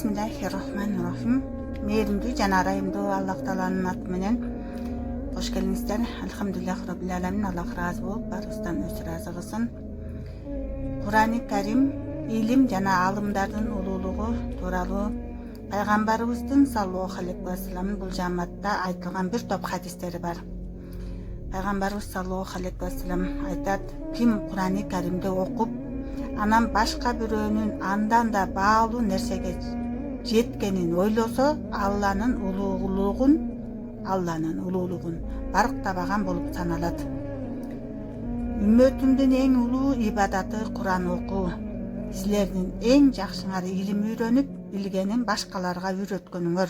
Bismillahirrahmanirrahim. Mehrimdүү жана ырайымдуу Аллах Тааланын аты менен кош келиңиздер. Алхамдулиллах Rabbil Alamin. Аллах разы болуп, барыбыздан өзү разы кылсын. Кур'ани Карим илим жана алымдардын улуулугу тууралуу пайгамбарыбыздын саллаллаху алейхи ва саллям бул жааматта айтылган бир топ хадистери бар. Пайгамбарыбыз саллаллаху алейхи ва саллям айтат: ким Кур'ани Каримди окуп, анан башка бирөөнүн андан да баалуу нерсеге жеткенин ойлосо, Алланын улуулугун барктабаган болуп саналат. Үммөтүмдүн эң улуу ибадаты Кур'ан окуу. Силердин эң жакшыңар илим үйрөнүп, билгенин башкаларга үйрөткөнүңөр.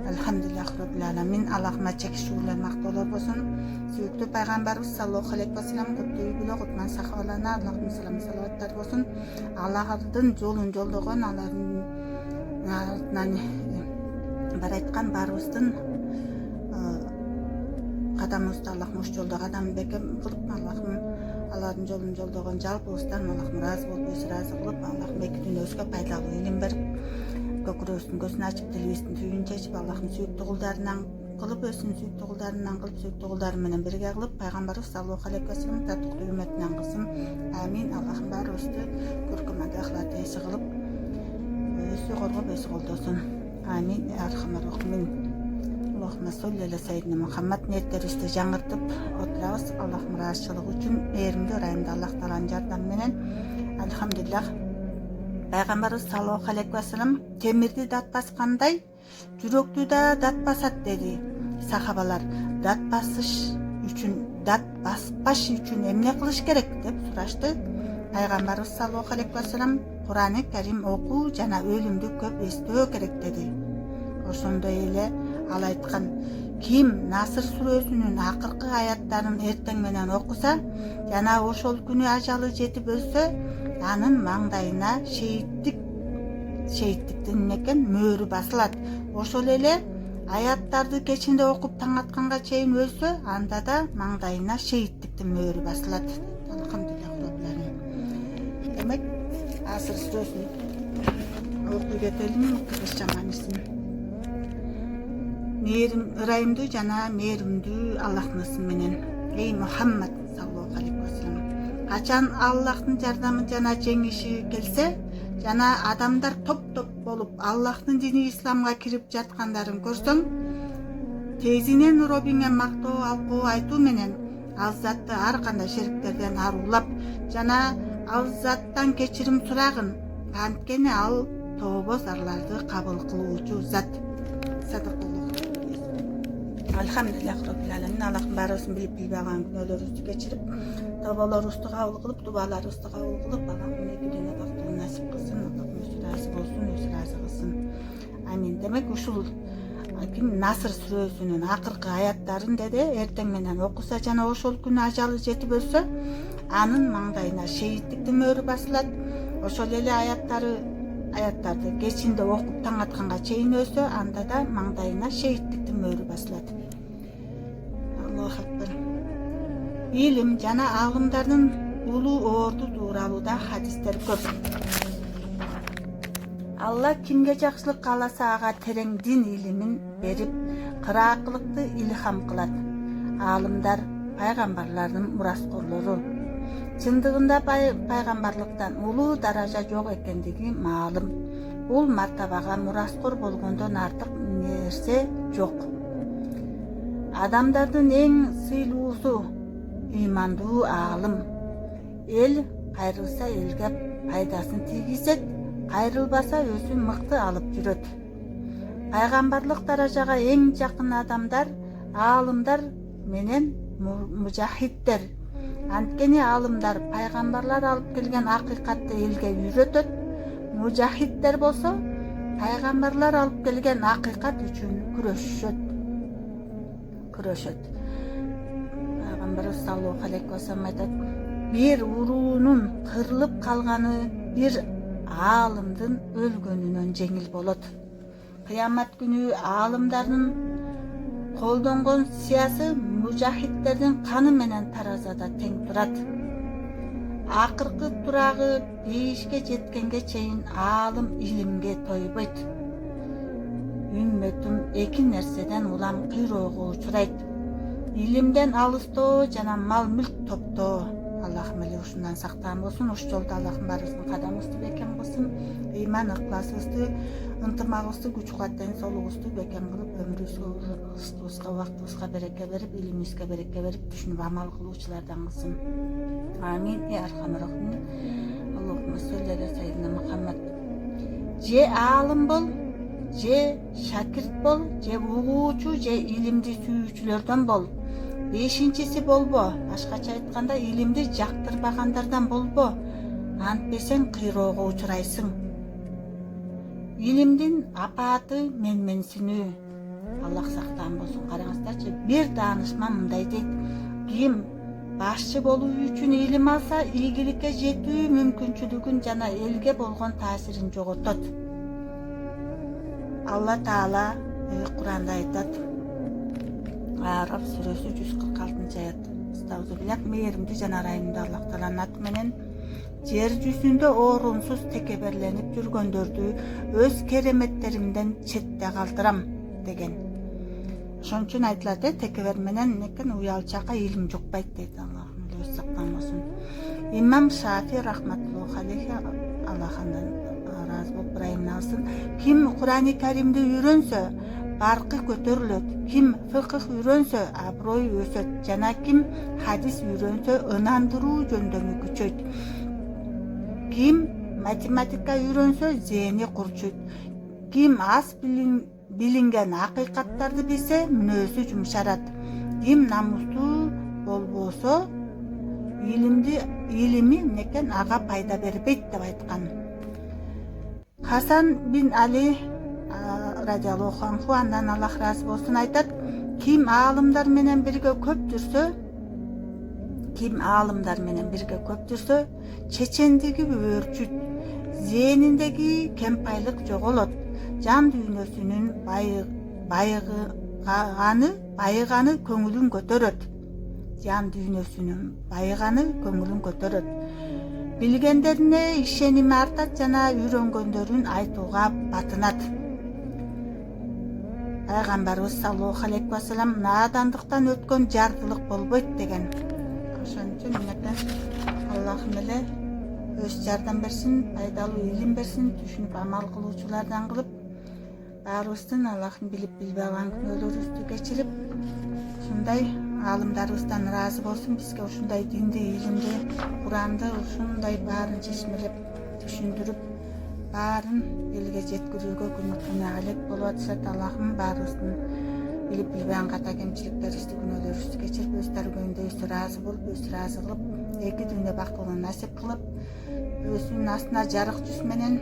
Алхамдулиллах Rabbil Alamin. Аллахыма чек шүгүрлөр мактоолор болсун. Сүйүктүү пайгамбарыбыз саллаллаху алейхи ва саллям куттуу биле кутман сахабаларына Аллахтын саламы салаваттар болсун. Аллахтын жолун жолдогон, алардын артынан бар айткан барыбыздын кадамыбызды Аллах ош жолдо кадам бекем кылып, алардын жолун жолдогон жалпыбыздан Аллахым разы болуп, өзү разы кылып, Аллахым эки дүйнөбүзгө пайдалуу илим берип, көкүрөбүздүн көзүн ачып, дилибиздин түйүн чечип, Аллахтын сүйүктүү кулдарынан кылып, өзүнүн сүйүктүү кулдарынан кылып, сүйүктүү кулдары менен бирге кылып, пайгамбарыбыз саллаллаху алейхи ва саллям татыктуу үммөтүнөн кылсын. Амин. Аллахым баарыбызды көркөм ахлат ээси кылып, өзү коргоп, өзү колдосун. Амин. Архамар рахимин. Аллахумма солли аля сайидина Мухаммад. Ниеттерибизди жаңыртып отурабыз. Аллахым ыраазычылык үчүн мээримдүү ырайымдуу Аллах Тааланын жардамы менен. Алхамдулиллах. Пайгамбарыбыз саллаллаху алейхи ва саллям темирди датпаскандай жүрөктү да датпасат деди. Сахабалар датпаш үчүн эмне кылыш керек деп сурашты. Пайгамбарыбыз саллаллаху алейхи ва саллям Кур'ани Карим окуу жана өлүмдү көп эстөө керек деди. Ошондой эле ал айткан: ким Наср сүрөсүнүн акыркы аяттарын эртең менен окуса жана ошол күнү ажалы жетип өлсө, анын маңдайына шейиттиктин экен мөөрү басылат. Ошол эле аяттарды кечинде окуп таң атканга чейин өлсө, анда да маңдайына шейиттиктин мөөрү басылат. Алхамдулиллах Rabbil Alamin. Демек, Аср сүрөсүн окуй кетелим, кыргызча маанисин. Ырайымдуу жана мээримдүү Аллахтын ысымы менен. Эй Мухаммад саллаллаху алейхи ва саллям, качан Аллахтын жардамы жана жеңиши келсе, жана адамдар топ-топ болуп Аллахтын дини исламга кирип жаткандарын көрсөң, тезинен Робиңе мактоо алкоо айтуу менен ал затты ар кандай шериктерден арулап жана ал заттан кечирим сурагын. Анткени ал тообо зарларды кабыл кылуучу зат. Алхамдулиллах Rabbil Alamin. Аллахым баарыбыздын билип билбеген күнөөлөрүбүздү кечирип, тоболорубузду кабыл кылып, дубаларыбызды кабыл кылып, Аллахым эки дүйнө бактылык насип кылсын. Аллахым өзү разы болсун, өзү разы кылсын. Амин. Демек, ушул ким Наср сүрөсүнүн акыркы аяттарын деди, эртең менен окуса жана ошол күнү ажалы жетип өлсө, анын маңдайына шейиттиктин мөөрү басылат. Ошол эле аяттарды кечинде окуп таң атканга чейин өлсө, анда да маңдайына шейиттиктин мөөрү басылат. Аллаху акбар. Илим жана алымдардын улуу орду тууралуу да хадистер көп. Алла кимге жакшылык кааласа ага терең дин илимин берип, кыраакылыкты илхам кылат. Алымдар пайгамбарлардын мураскорлору. Чындыгында пайгамбарлыктан улуу даража жок экендиги маалым. Бул мартабага мураскор болгондон артык нерсе жок. Адамдардын эң сыйлуусу ыймандуу аалым. Эл кайрылса элге пайдасын тийгизет, кайрылбаса өзү мыкты алып жүрөт. Пайгамбарлык даражага эң жакын адамдар аалымдар менен мужахиддер. Анткени аалымдар пайгамбарлар алып келген акыйкатты элге үйрөтөт. Мужахиддер болсо пайгамбарлар алып келген акыйкат үчүн күрөшөт. Пайгамбарыбыз саллаллаху алейхи ва саллям айтат: бир уруунун кырылып калганы бир аалымдын өлгөнүнөн жеңил болот. Кыямат күнү аалымдардын колдонгон сиясы мужахиддердин каны менен таразада тең турат. Акыркы турагы бейишке жеткенге чейин аалым илимге тойбойт. Үммөтүм эки нерседен улам кыйроого учурайт. Илимден алыстоо жана мал мүлк топтоо. Аллахым эле ушундан сактан болсун. Уш жолдо Аллахым баарыбыздын кадамыбызды бекем кылсын. Ыйман ыктыласыбызды, ынтымагыбызды, күч кубат ден соолугубузду бекем кылып, өмүрүбүзгө, убактыбызга береке берип, илимибизге береке берип, түшүнүп амал кылуучулардан кылсын. Амин. Я архамар рахим. Аллахумма солли аля сайидина Мухаммад. Же аалым бол, же шакирт бол, же угуучу, же илимди сүйүүчүлөрдөн бол. Бешинчиси болбо. Башкача айтканда илимди жактырбагандардан болбо. Антпесең кыйроого учурайсың. Илимдин апааты менменсинүү. Аллах сактан болсун. Караңыздарчы, бир даанышман мындай дейт: ким башчы болуу үчүн илим алса, ийгиликке жетүү мүмкүнчүлүгүн жана элге болгон таасирин жоготот. Алла Таала Куранда айтат. Араб сүрөсү 146 аят. Estağfirullah. Мээримдүү жана ырайымдуу Аллах Тааланын аты менен: жер жүзүндө орунсуз текеберленип жүргөндөрдү өз кереметтеримден четте калтырам деген. Ошон үчүн айтылат, текебер менен некен уялчака илим жукпайт дейт. Аллахым өзү сактан болсун. Имам Шафи рахматуллахи алейхи, Аллахандан ыраазы болуп ырайымын алсын: ким Курани Каримди үйрөнсө, баркы көтөрүлөт. Ким фыкых үйрөнсө, аброю өсөт. Жана ким хадис үйрөнсө, ынандыруу жөндөмү күчөйт. Ким математика үйрөнсө, зээни курчуйт. Ким аз билинген акыйкаттарды билсе, мүнөзү жумшарат. Ким намустуу болбосо, илими некен ага пайда бербейт деп айткан. Хасан бин Али радиаллаху анху, андан Аллах разы болсун, айтат: ким аалымдар менен бирге көп жүрсө, чечендиги өрчүт, зээниндеги кемпайлык жоголот, жан дүйнөсүнүн байыганы көңүлүн көтөрөт. Билгендерине ишеними артат жана үйрөнгөндөрүн айтууга батынат. Пайгамбарыбыз саллаллаху алейхи ва саллям наадандыктан өткөн жардылык болбойт деген. Ошон үчүн Аллахым эле өз жардам берсин, пайдалуу илим берсин, түшүнүп амал кылуучулардан кылып, баарыбыздын Аллахым билип билбей алган күнөөлөрүбүздү кечирип, ушундай аалымдарыбыздан ыраазы болсун. Бизге ушундай динди, илимди, Куранды ушундай баарын чечмелеп, түшүндүрүп, баарын элге жеткирүүгө күнү алек болуп атышат. Аллахым баарыбыздын билип билбеген ката кемчиликтерибизди, күнөөлөрүбүздү кечирип, өз даргөйүндө өзү ыраазы болуп, өзү ыраазы кылып, эки дүйнө бактылыгын насип кылып, өзүнүн астына жарык жүз менен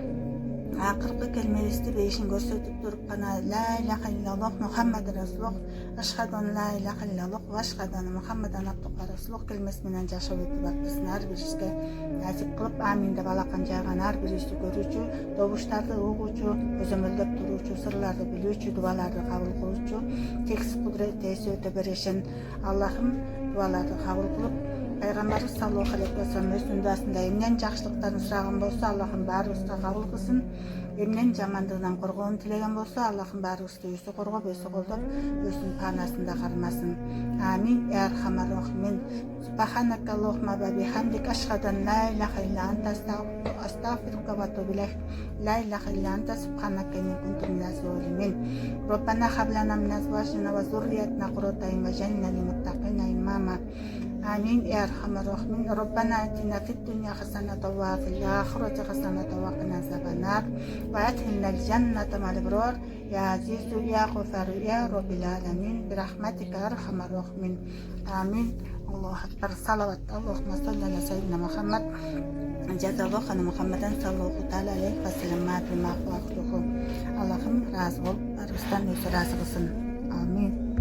акыркы келмебизди бейишин көрсөтүп туруп гана ла илаха иллаллах Мухаммад расулуллах, ашхаду ан ла илаха иллаллах ва ашхаду анна Мухаммадан абдуху ва расулух келмеси менен жашап өтүп атпасын. Ар бирибизге насип кылып, амин деп алакан жайган ар бирибизди көрүүчү, добуштарды угуучу, көзөмөлдөп туруучу, сырларды билүүчү, дубаларды кабыл кылуучу, тексиз кудурет ээси өтө берешен Аллахым дубаларды кабыл кылып, Пайгамбарыбыз саллаллаху алейхи ва саллям өзүнүн дуасында эмнен жакшылыктарын сураган болсо, Аллахым баарыбызга кабыл кылсын. Эмнен жамандыгынан коргоонун тилеген болсо, Аллахым баарыбызды өзү коргоп, өзү колдоп, өзүнүн паанасында кармасын. Амин. Я архамар рахимин. Субханака Аллахумма ва бихамдик, ашхаду ан ла илаха илля анта, астагфирука ва атубу илейк. لا إله إلا أنت سبحانك إني كنت من الظالمين. ربنا هب لنا من أزواجنا وذريتنا قرة أعين واجعلنا للمتقين إماما. آمين يا أرحم الراحمين. ربنا آتنا في الدنيا حسنة وفي الآخرة حسنة وقنا عذاب النار وأدخلنا الجنة مع الأبرار يا عزيز يا غفار يا رب العالمين برحمتك يا أرحم الراحمين. آمين. الله أكبر. صلوات. اللهم صل على سيدنا محمد. جزا الله خير محمدا صلى الله تعالى عليه وسلم ما بما هو أخلقه. Allah'ım razı ol. Barıştan razı olsun. Amin.